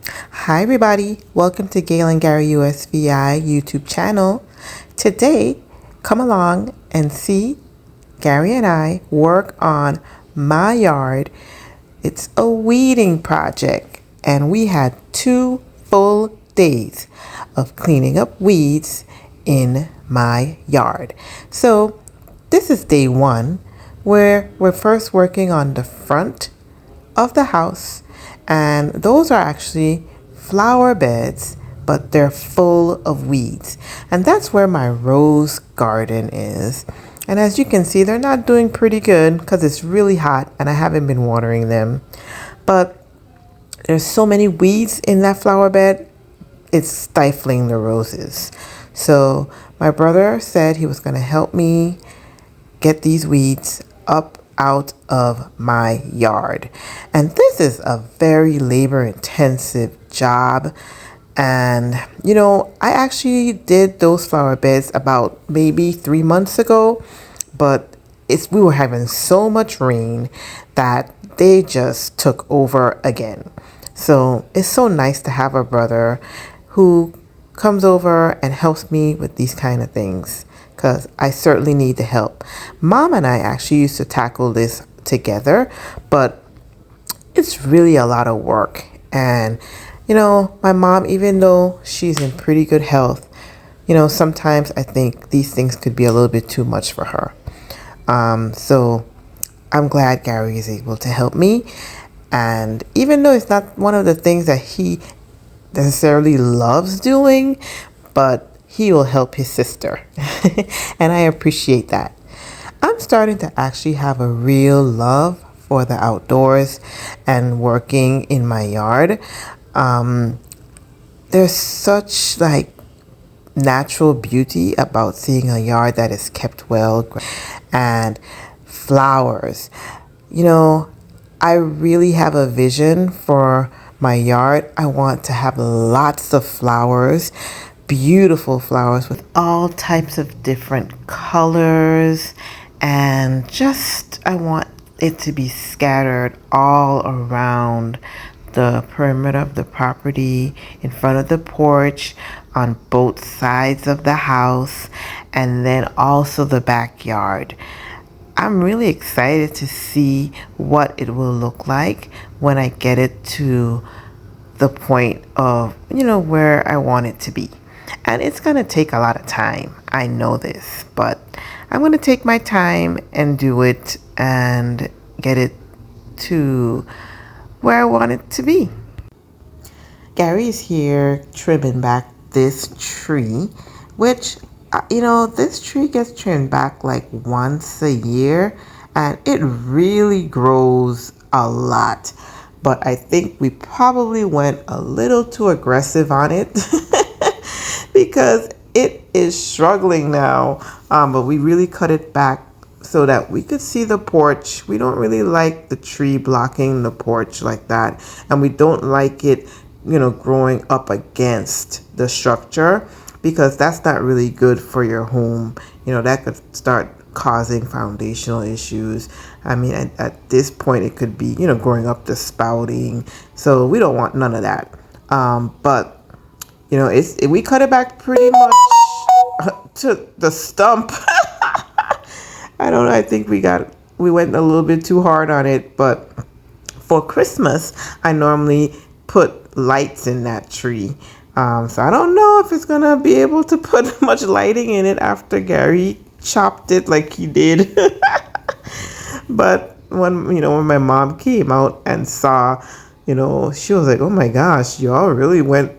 Hi, everybody. Welcome to Gail and Gary USVI YouTube channel. Today, come along and see Gary and I work on my yard. It's a weeding project, and we had 2 full days of cleaning up weeds in my yard. So, this is day one, where we're first working on the front of the house, and those are actually flower beds, but they're full of weeds. And that's where my rose garden is. And as you can see, they're not doing pretty good because it's really hot and I haven't been watering them. But there's so many weeds in that flower bed, it's stifling the roses. So my brother said he was going to help me get these weeds up out of my yard. And this is a very labor intensive job. And I actually did those flower beds about maybe 3 months ago, but we were having so much rain that they just took over again. So it's so nice to have a brother who comes over and helps me with these kind of things, because I certainly need the help. Mom and I actually used to tackle this together, but it's really a lot of work. And my mom, even though she's in pretty good health, sometimes I think these things could be a little bit too much for her. So I'm glad Gary is able to help me. And even though it's not one of the things that he necessarily loves doing, but he will help his sister. And I appreciate that. I'm starting to actually have a real love for the outdoors and working in my yard. There's such natural beauty about seeing a yard that is kept well, and flowers. I really have a vision for my yard. I want to have lots of flowers, beautiful flowers with all types of different colors, and I want it to be scattered all around the perimeter of the property, in front of the porch, on both sides of the house, and then also the backyard. I'm really excited to see what it will look like when I get it to the point of, where I want it to be. And it's going to take a lot of time. I know this, but I'm going to take my time and do it and get it to where I want it to be. Gary is here trimming back this tree, which, this tree gets trimmed back like once a year, and it really grows a lot. But I think we probably went a little too aggressive on it because it is struggling now. But we really cut it back so that we could see the porch. We don't really like the tree blocking the porch like that, and we don't like it growing up against the structure, because that's not really good for your home. That could start causing foundational issues. I mean, at this point, it could be, growing up the spouting. So we don't want none of that. But, we cut it back pretty much to the stump. I don't know. I think we went a little bit too hard on it. But for Christmas, I normally put lights in that tree. So I don't know if it's going to be able to put much lighting in it after Gary chopped it like he did. But when my mom came out and saw, she was like, oh my gosh, y'all really went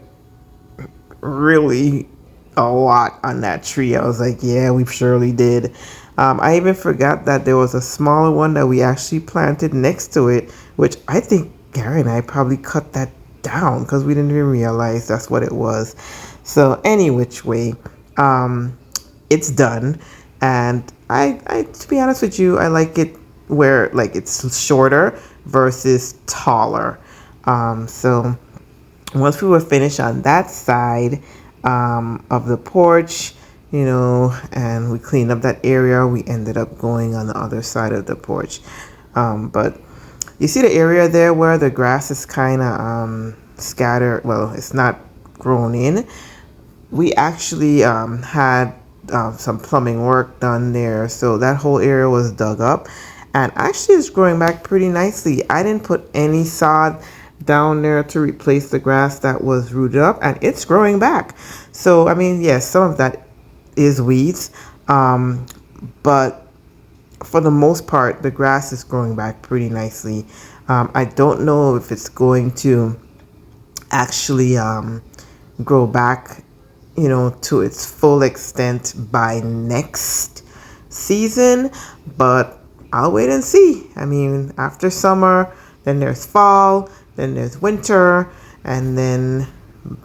really a lot on that tree. I was like, yeah, we surely did. I even forgot that there was a smaller one that we actually planted next to it, which I think Gary and I probably cut that down because we didn't even realize that's what it was. So any which way, it's done. And I to be honest with you, I like it where it's shorter versus taller. So once we were finished on that side of the porch, and we cleaned up that area, we ended up going on the other side of the porch. But you see the area there where the grass is kind of scattered. Well, it's not grown in. We actually had some plumbing work done there, so that whole area was dug up, and actually it's growing back pretty nicely. I didn't put any sod down there to replace the grass that was rooted up, and it's growing back. So I mean, yes, some of that is weeds, but for the most part, the grass is growing back pretty nicely. I don't know if it's going to actually grow back, to its full extent by next season, but I'll wait and see. I mean, after summer, then there's fall, then there's winter, and then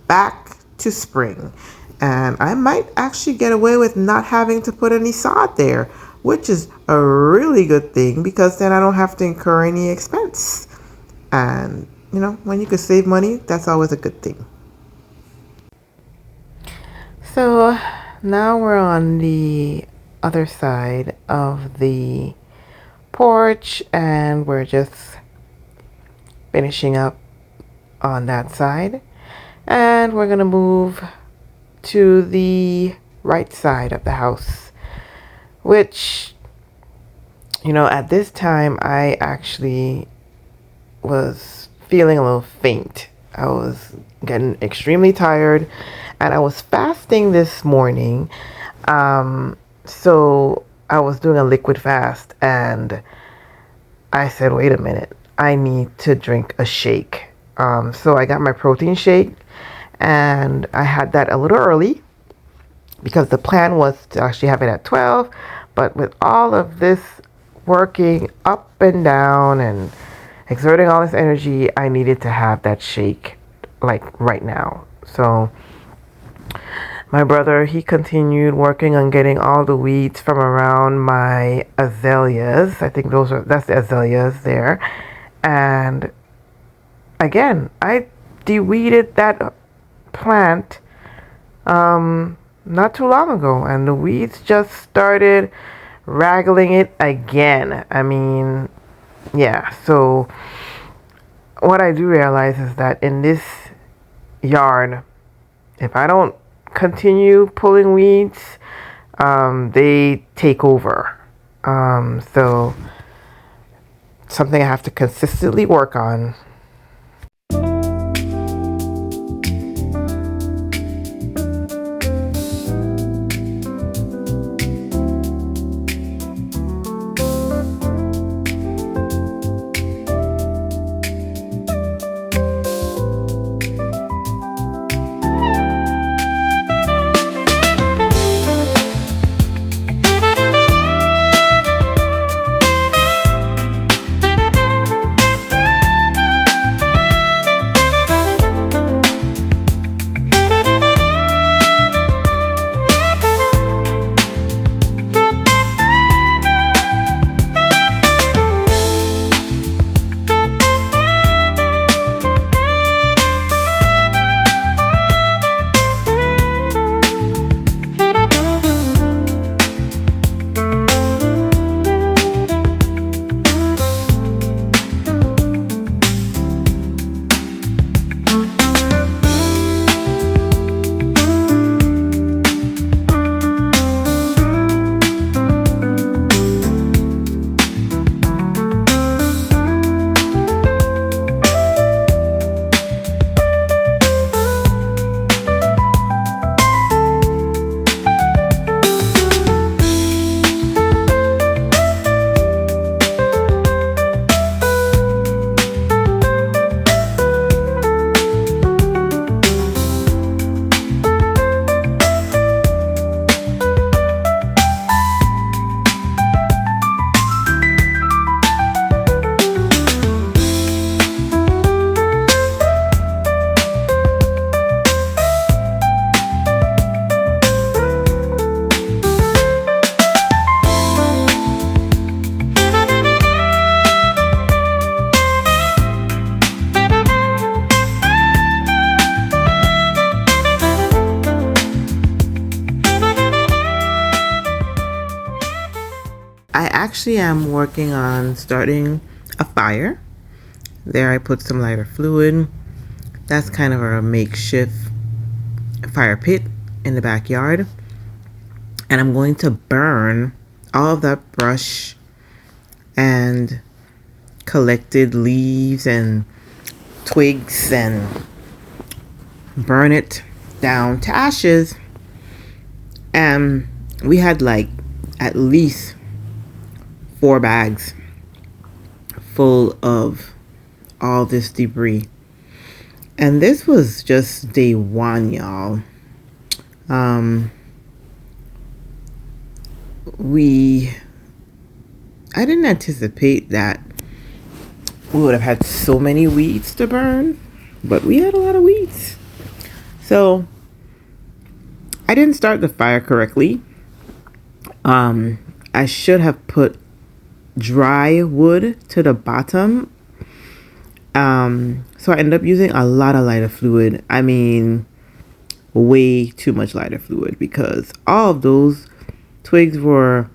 back to spring. And I might actually get away with not having to put any sod there, which is a really good thing because then I don't have to incur any expense. And, when you can save money, that's always a good thing. So now we're on the other side of the porch and we're just finishing up on that side. And we're going to move to the right side of the house, which, at this time I actually was feeling a little faint. I was getting extremely tired and I was fasting this morning. So I was doing a liquid fast and I said, wait a minute, I need to drink a shake. So I got my protein shake and I had that a little early because the plan was to actually have it at 12. But with all of this working up and down and exerting all this energy, I needed to have that shake like right now. So my brother, he continued working on getting all the weeds from around my azaleas. I think that's the azaleas there. And again, I de-weeded that plant not too long ago, and the weeds just started raggling it again. I mean, yeah. So what I do realize is that in this yard, if I don't continue pulling weeds, they take over. So something I have to consistently work on. I actually am working on starting a fire. There I put some lighter fluid That's kind of a makeshift fire pit in the backyard. And I'm going to burn all of that brush and collected leaves and twigs and burn it down to ashes. And we had like at least 4 bags full of all this debris. And this was just day 1, y'all. I didn't anticipate that we would have had so many weeds to burn, but we had a lot of weeds. So I didn't start the fire correctly. I should have put dry wood to the bottom. So I ended up using a lot of lighter fluid. I mean, way too much lighter fluid, because all of those twigs were,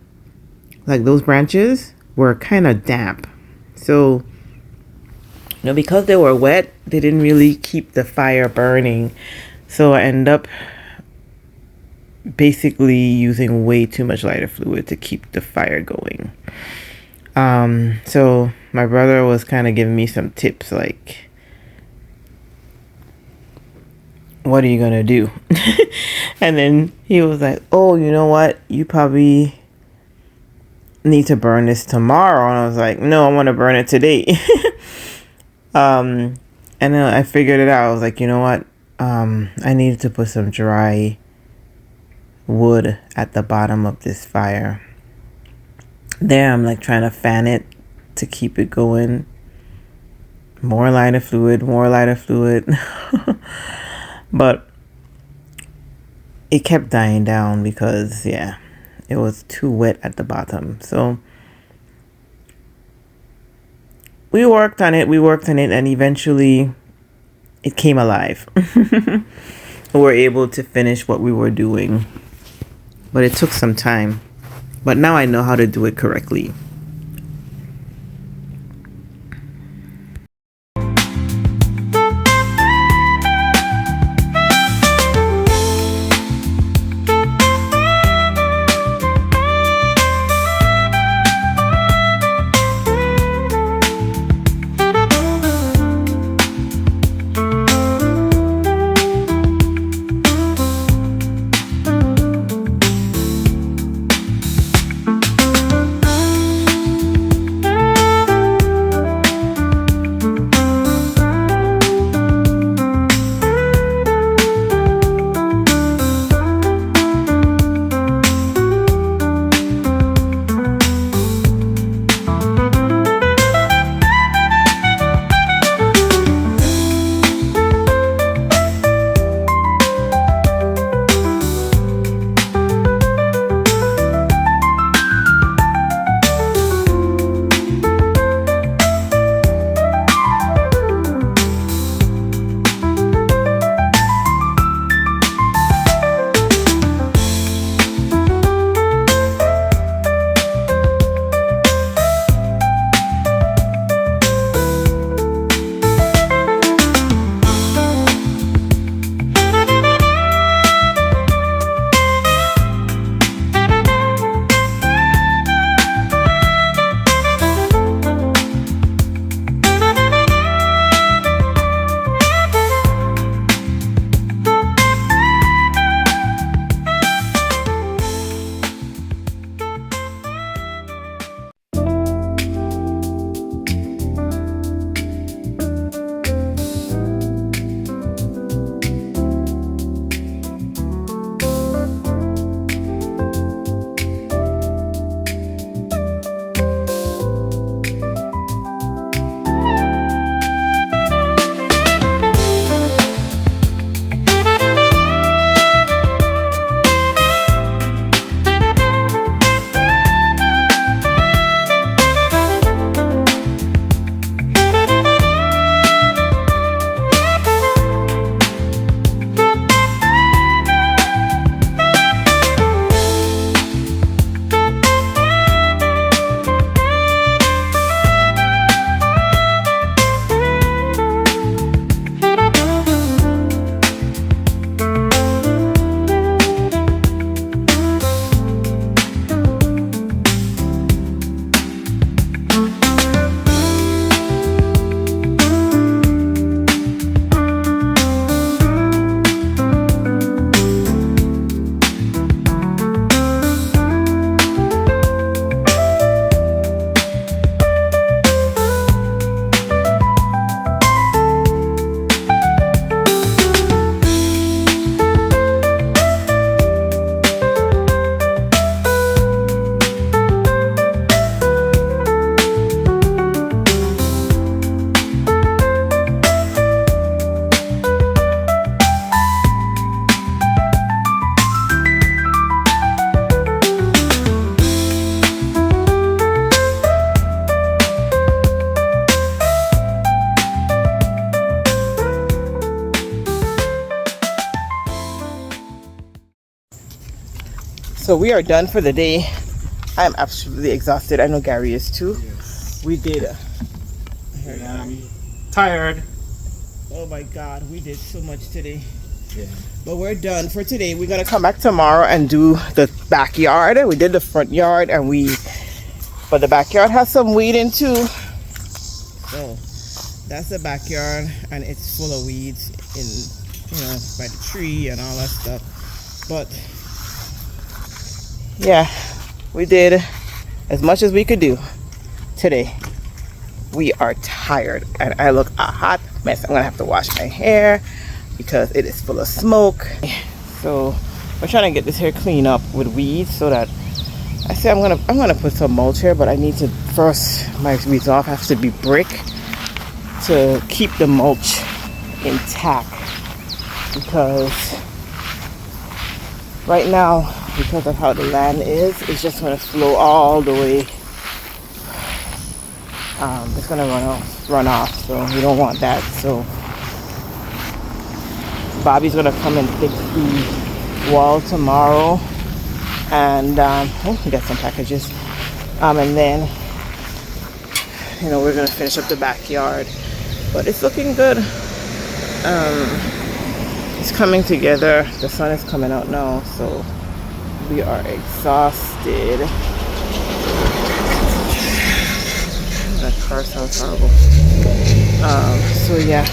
like those branches were kind of damp. So, because they were wet, they didn't really keep the fire burning. So I ended up basically using way too much lighter fluid to keep the fire going. So my brother was kind of giving me some tips, like, what are you gonna do? And then he was like, oh, you know what, you probably need to burn this tomorrow. And I was like, no, I want to burn it today. And then I figured it out. I was like, you know what, I needed to put some dry wood at the bottom of this fire. There, I'm like trying to fan it to keep it going. More lighter fluid. But it kept dying down because, yeah, it was too wet at the bottom. So we worked on it, and eventually it came alive. We were able to finish what we were doing, but it took some time. But now I know how to do it correctly. So we are done for the day. I'm absolutely exhausted. I know Gary is too. Yes. We did. Tired. Oh my God, we did so much today. Yeah. But we're done for today. We're gonna come back tomorrow and do the backyard. We did the front yard but the backyard has some weeding too. So that's the backyard, and it's full of weeds by the tree and all that stuff. But yeah, we did as much as we could do today. We are tired, and I look a hot mess. I'm gonna have to wash my hair because it is full of smoke. So we're trying to get this hair clean up with weeds so that I say I'm gonna put some mulch here, but I need to first, my weeds off have to be brick to keep the mulch intact, because right now, because of how the land is, it's just gonna flow all the way. It's gonna run off, so we don't want that. So Bobby's gonna come and fix the wall tomorrow, and we got some packages, and then we're gonna finish up the backyard. But it's looking good. It's coming together. The sun is coming out now, so we are exhausted. That car sounds horrible. So yeah,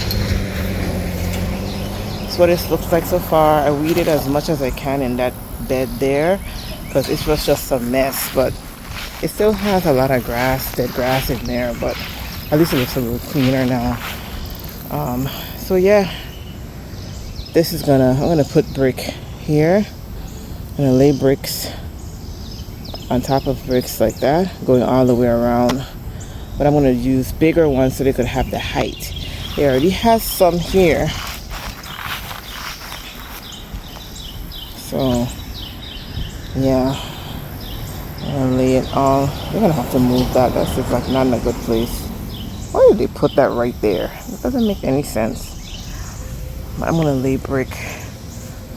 that's what it looks like so far. I weeded as much as I can in that bed there because it was just a mess, but it still has a lot of dead grass in there, but at least it looks a little cleaner now. So yeah, I'm gonna put brick here. I'm gonna lay bricks on top of bricks like that, going all the way around. But I'm gonna use bigger ones so they could have the height. They already have some here. So yeah, I'm gonna lay it all. We're gonna have to move that. That's just like not in a good place. Why did they put that right there? It doesn't make any sense. But I'm gonna lay brick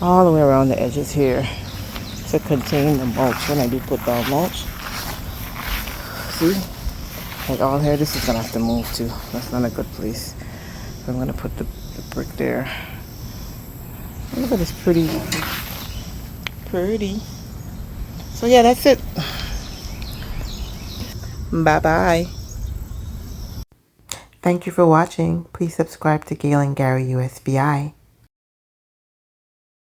all the way around the edges here to contain the mulch when I do put down mulch. See? Like all here, this is gonna have to move too. That's not a good place. So I'm gonna put the brick there. Look at this pretty. So yeah, that's it. Bye bye. Thank you for watching. Please subscribe to Gail and Gary USBI.